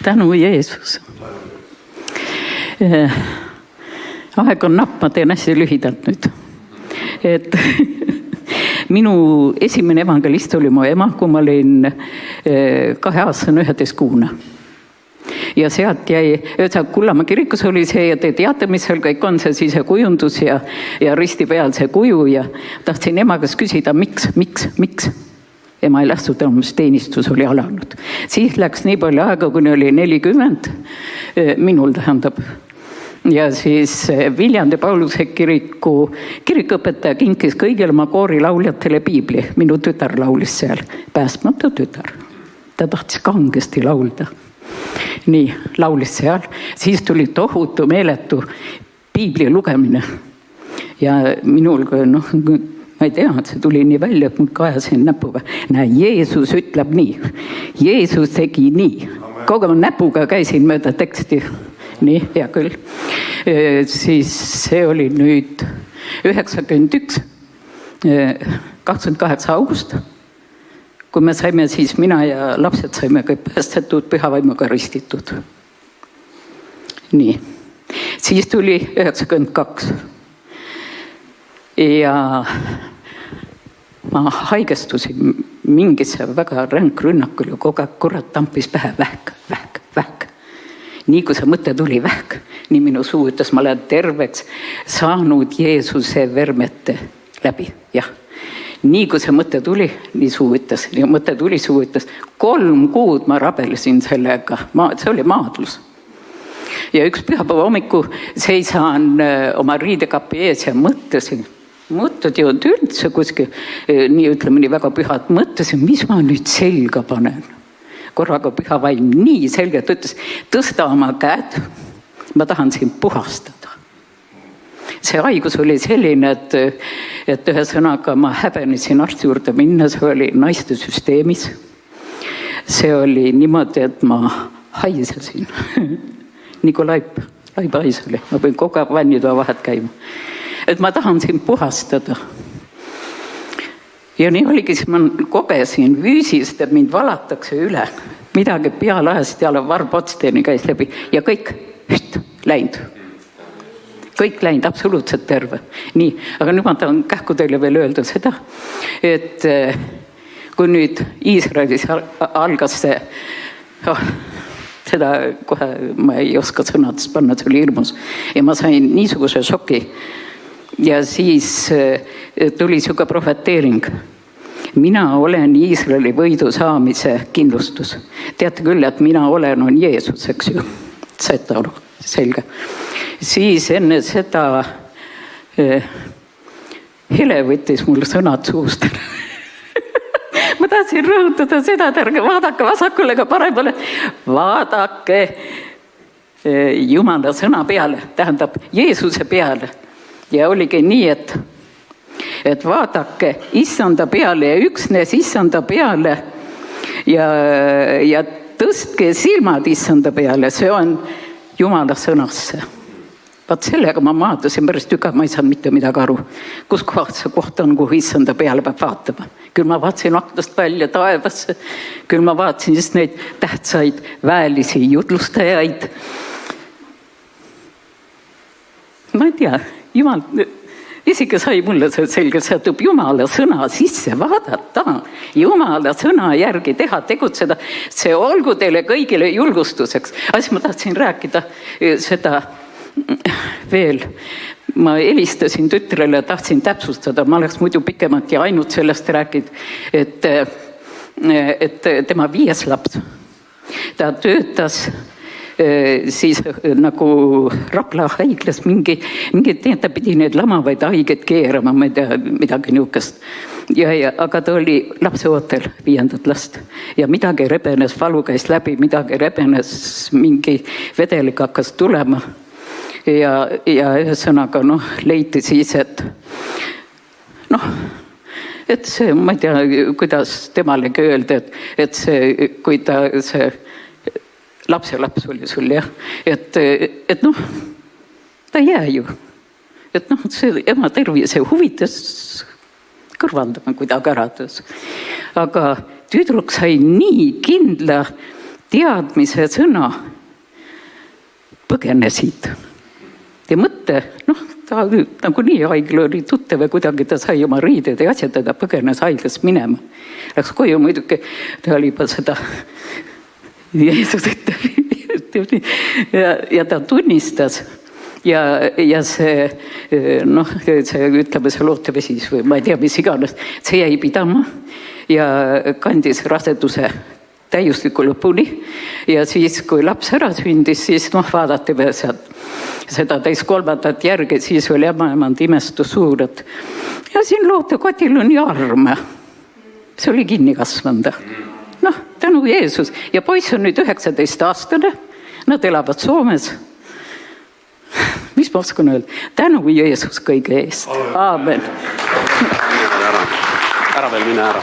tänu Jeesus. Aeg on napp, ma teen hästi lühidalt nüüd. Et minu esimene evangelist oli mu ema, kui ma olin 2-aastane 11-kuune. Ja sealt jäi, Kullamäe kirikus oli see, ja te teate, mis seal kõik on, see sisekujundus ja risti peal see kuju ja tahtsin ema käest küsida, miks? Ema ei lähtud enam, mis teenistus oli alanud. Siis läks nii palju aega, kuni oli 40, minul tähendab. Ja siis Viljandi Pauluse kiriku kirikuõpetaja kinkis kõigile oma koorilauljatele piibli. Minu tütar laulis seal, päästmatu tütar. Ta tahtis kangesti laulda. Nii, laulis seal. Siis tuli tohutu meeletu piibli lugemine. Ja minul, ma ei tea, et see tuli nii välja, et mul kajasin näpuga. Näe, Jeesus ütleb nii. Jeesus tegi nii. Kogu ma näpuga käisin mööda teksti. Nii, hea küll. Siis see oli nüüd 91, 28 august, kui me saime, siis mina ja lapsed saime kõik päästetud, pühavaimuga ristitud. Nii. Siis tuli 92. Ja ma haigestusin mingisse väga ränk rünnakul ja kogu aeg kurat tampis pähe vähk. Nii kui see mõte tuli vähk, nii minu suu ütles, ma olen terveks saanud Jeesuse vermete läbi. Jah. Nii kui see mõte tuli, nii suu ütles. Ja mõte tuli, suu ütles. 3 kuud ma rabelesin sellega. See oli maadlus. Ja üks pühapäeva hommiku seisan oma riidekapi ees ja mõtlesin jõud üldse kuskil, nii ütleme nii väga pühad, mõtlesin, mis ma nüüd selga panen. Korraga püha vaim nii selgelt ütles, tõsta oma käed, ma tahan sind puhastada. See haigus oli selline, et ühesõnaga ma häbenesin arsti juurde minna, see oli naiste süsteemis. See oli niimoodi, et ma haisesin. Nii kui laip hais oli, ma võin kogu aeg vannitoa vahet käima. Et ma tahan sind puhastada. Ja nii oligi, siis ma kogesin füüsist, et mind valatakse üle. Midagi pealahest ja varbotsteeni käis läbi ja kõik läinud. Kõik läinud, absoluutselt terve. Nii, aga nüüd ma tahan kähku teile veel öelda seda, et kui nüüd Iisraelis algas see, seda kohe ma ei oska sõnadest panna, see oli hirmus. Ja ma sain niisuguse šoki. Ja siis tuli siuke profeteering. Mina olen Iisraeli võidu saamise kindlustus. Teate küll, et mina olen on Jeesus, eks ju. Saite aru, selge. Siis enne seda Hele võttis mul sõnad suust. Ma tahtsin rõhutada seda, et ärge vaadake vasakule ega paremale. Vaadake Jumala sõna peale, tähendab Jeesuse peale. Ja oligi nii, et vaadake issanda peale ja üksnes issanda peale ja tõstke silmad issanda peale, see on Jumala sõnasse. Vaat sellega ma maadlasin päris tükav, ma ei saanud mitte midagi aru. Kus kohad see koht on, kuhu issanda peale peab vaatama. Küll ma vaatasin aknast välja taevasse, küll ma vaatasin siis neid tähtsaid väelisi jutlustajaid. Ma ei tea, Jumal, isegi sai mulle selge, see tuleb Jumala sõna sisse vaadata, Jumala sõna järgi teha, tegutseda, see olgu teile kõigile julgustuseks. Siis ma tahtsin rääkida seda veel. Ma helistasin tütrele, tahtsin täpsustada, ma oleks muidu pikemalt ja ainult sellest rääkid, et tema 5. laps, ta töötas siis nagu Rapla haiglas mingi ta pidi need lamavaid haiget keerama, ma ei tea, midagi niukest. Aga ta oli lapseootel 5. last ja midagi rebenes, valu käis läbi, midagi rebenes, mingi vedelik hakkas tulema ja ühesõnaga leiti siis, et see, ma ei tea, kuidas temalegi öelda, et see, kui ta see lapselaps oli sul, jah. Et ta jää ju. Et see ema tervise huvides kõrvaldama kuidagi äratus. Aga tüdruk sai nii kindla teadmise sõna põgenesid. Ja mõtte, ta nagunii haigla oli tuttav ja kuidagi ta sai oma riided ja asjad, ta põgenes haiglast minema. Läks koju muidugi, ta oli juba seda Jeesuset ja ta tunnistas ja see, see ütleme, see lootevesis või ma ei tea, mis iganes, see jäi pidama ja kandis raseduse täiusliku lõpuni ja siis, kui laps ära sündis, siis vaadati veel sealt seda teist kolmandat järgi, siis oli ämmaemand imestus suur, et ja siin lootekotil on jarm. See oli kinni kasvanud. Tänu Jeesus. Ja poiss on nüüd 19-aastane, nad elavad Soomes. Mis ma oskan öelda? Tänu Jeesus kõige eest. Aamen. Ära veel mine ära.